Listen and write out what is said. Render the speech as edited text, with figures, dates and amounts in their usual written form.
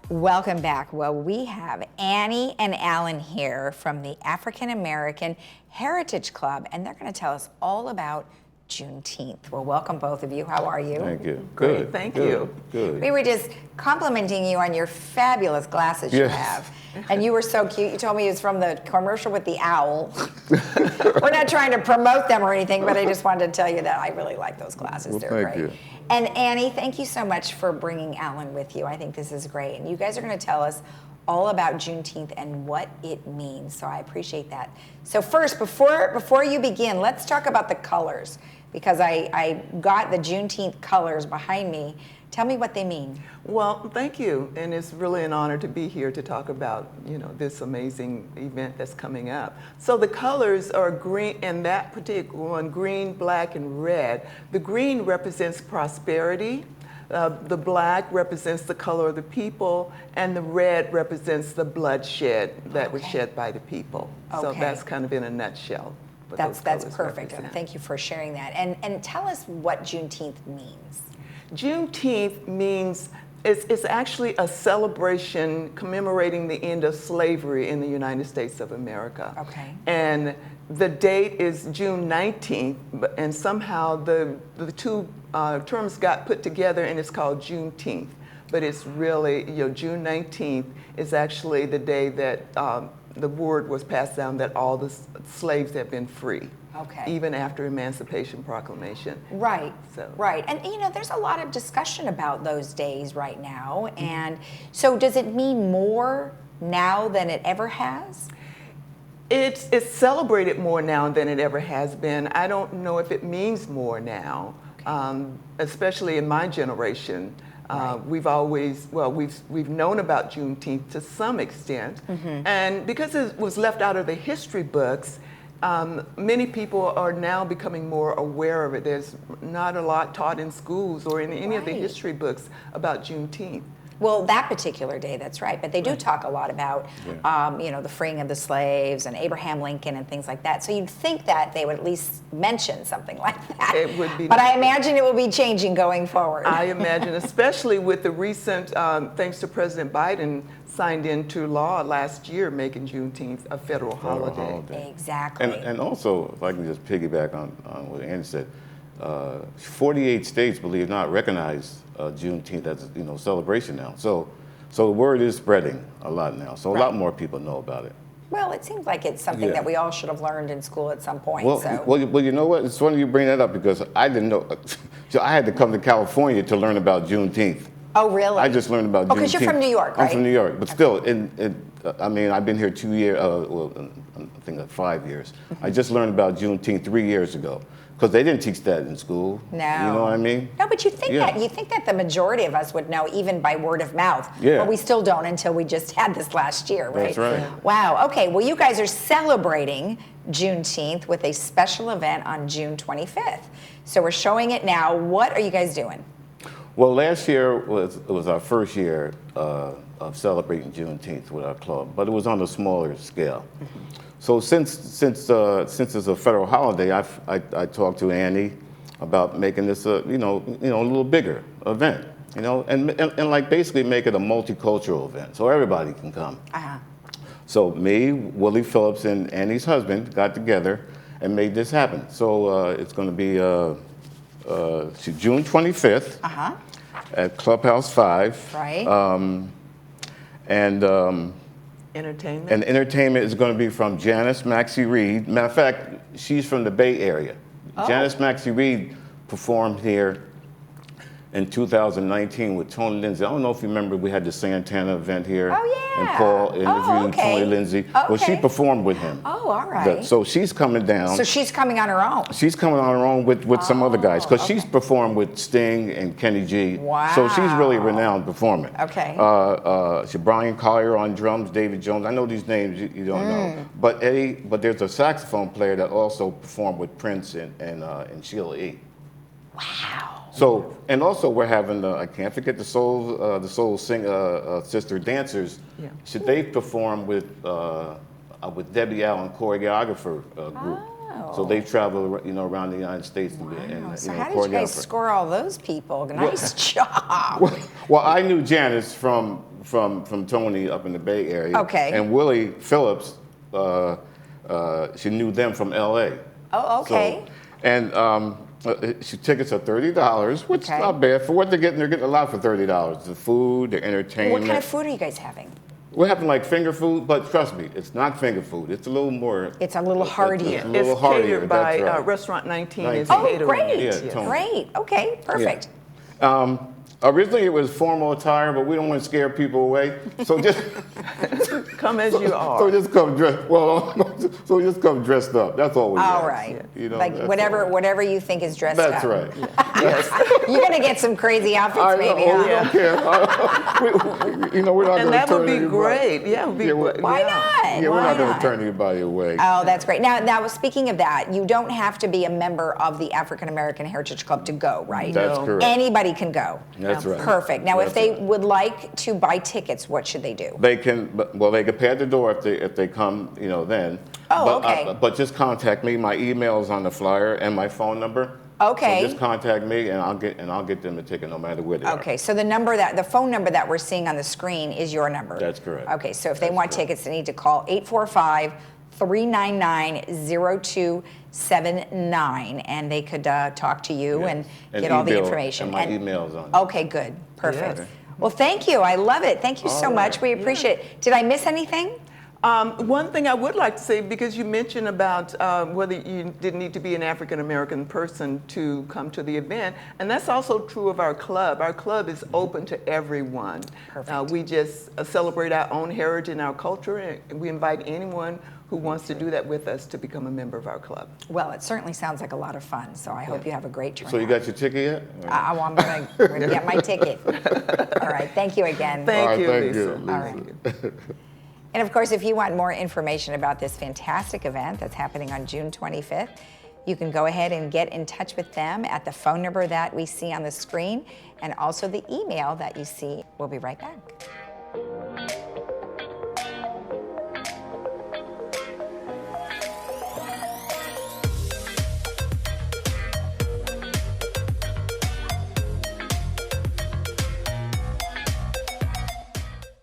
Welcome back. Well, we have Annie and Alan here from the African American Heritage Club, and they're going to tell us all about Juneteenth. Well, welcome both of you. How are you? Thank you. Great, Good. thank Good. you. Good. We were just complimenting you on your fabulous glasses you Yes. have. And you were so cute. You told me it was from the commercial with the owl. We're not trying to promote them or anything, but I just wanted to tell you that I really like those glasses. Well, They're thank great. you. And Annie, thank you so much for bringing Alan with you. I think this is great. And you guys are going to tell us all about Juneteenth and what it means. So I appreciate that. So first, before you begin, let's talk about the colors, because I got the Juneteenth colors behind me. Tell me what they mean. Well, thank you, and it's really an honor to be here to talk about, this amazing event that's coming up. So the colors are green, and that particular one, green, black, and red. The green represents prosperity, the black represents the color of the people, and the red represents the bloodshed that was shed by the people. So that's kind of in a nutshell. That's perfect. Thank you for sharing that. And tell us what Juneteenth means. Juneteenth means it's actually a celebration commemorating the end of slavery in the United States of America. Okay. And the date is June 19th, and somehow the two terms got put together and it's called Juneteenth. But it's really, June 19th is actually the day that the word was passed down that all the slaves have been free. Okay. Even after Emancipation Proclamation. Right. So. Right. And there's a lot of discussion about those days right now. And so does it mean more now than it ever has? It's celebrated more now than it ever has been. I don't know if it means more now, especially in my generation. We've known about Juneteenth to some extent, and because it was left out of the history books, many people are now becoming more aware of it. There's not a lot taught in schools or in any of the history books about Juneteenth. Well, that particular day, that's right. But they do talk a lot about, the freeing of the slaves and Abraham Lincoln and things like that. So you'd think that they would at least mention something like that. It would be. But I imagine it will be changing going forward. I imagine, especially with the recent, thanks to President Biden, signed into law last year, making Juneteenth a federal holiday. Exactly. And also, if I can just piggyback on what Andy said, 48 states, believe it or not, recognize Juneteenth as a celebration now. So the word is spreading a lot now. So a lot more people know about it. Well, it seems like it's something that we all should have learned in school at some point. Well, you know what? It's funny you bring that up because I didn't know. So I had to come to California to learn about Juneteenth. Oh, really? I just learned about Juneteenth. Because you're from New York, right? I'm from New York, but still, I've been here 2 years, I think 5 years. I just learned about Juneteenth 3 years ago. Because they didn't teach that in school. No. You know what I mean? No, but you think that the majority of us would know even by word of mouth. Yeah. But we still don't until we just had this last year, right? That's right. Wow. Okay. Well, you guys are celebrating Juneteenth with a special event on June 25th. So we're showing it now. What are you guys doing? Well, last year was our first year of celebrating Juneteenth with our club, but it was on a smaller scale. So since it's a federal holiday, I talked to Annie about making this a little bigger event, and like basically make it a multicultural event so everybody can come. So me, Willie Phillips, and Annie's husband got together and made this happen. So it's going to be June 25th at Clubhouse 5. Right. Entertainment? And entertainment is going to be from Janice Maxie Reed. Matter of fact, she's from the Bay Area. Janice Maxie Reed performed here in 2019 with Tony Lindsay. I don't know if you remember, we had the Santana event here. Oh, yeah. And Paul interviewed Tony Lindsay. Well, she performed with him. Oh, all right. So she's coming down. So she's coming on her own. She's coming on her own with some other guys, because she's performed with Sting and Kenny G. Wow. So she's really a renowned performer. Okay. Brian Collier on drums, David Jones. I know these names you don't know, but there's a saxophone player that also performed with Prince and Sheila E. Wow. So, and also we're having I can't forget the soul sister dancers. Yeah. Should they perform with Debbie Allen choreographer group? So they travel, around the United States and So how did you guys score all those people? Nice job. Well, I knew Janice from from Tony up in the Bay Area. Okay. And Willie Phillips, she knew them from LA. Oh, okay. So, and tickets are $30, which is Okay. not bad for what they're getting. They're getting a lot for $30. The food, the entertainment. What kind of food are you guys having? We're having like finger food, but trust me, it's not finger food. It's a little more. It's a little heartier. It's a little It's heartier. catered by That's right. Restaurant 19 is 19. catering. Oh, great. Yeah, Tony. Great. Okay, perfect. Originally, it was formal attire, but we don't want to scare people away. So just Come as you are. so just come dressed. Well, so just come dressed up. That's all we All ask. right. You know, Like that's whatever all. whatever you think is dressed That's up. right. Yes. You're gonna get some crazy outfits, I know. maybe. We Huh? don't care. You know, we're not And going to that turn would be anybody. great. Yeah, it would be Yeah, great. Why Yeah. not? Yeah, we're Why not going to not? turn anybody away. Oh, that's great. Now, speaking of that, you don't have to be a member of the African American Heritage Club to go, right? That's No. correct. Anybody can go. That's right. Perfect. Now, if That's they right. would like to buy tickets, what should they do? They can, well, they can pay at the door if they come, you know, then. Oh, but, okay. But just contact me. My email is on the flyer and my phone number. Okay. So just contact me and I'll get them a ticket no matter where they are. Okay, so the phone number that we're seeing on the screen is your number. That's correct. Okay, so if they That's want correct. tickets, they need to call 845-399-0279, and they could talk to you and get all the email- information. And my email's on. Okay, good, perfect. Yeah. Well, thank you. I love it. Thank you so All much. right. We appreciate it. Did I miss anything? One thing I would like to say, because you mentioned about whether you didn't need to be an African American person to come to the event, and that's also true of our club. Our club is open to everyone. Perfect. We just celebrate our own heritage and our culture, and we invite anyone who wants to do that with us to become a member of our club. Well, it certainly sounds like a lot of fun, so I hope you have a great turnout. So you got your ticket yet? Well, I'm going to get my ticket. All right, thank you again. Thank All right, you, thank Lisa. you, All right. And of course, if you want more information about this fantastic event that's happening on June 25th, you can go ahead and get in touch with them at the phone number that we see on the screen and also the email that you see. We'll be right back.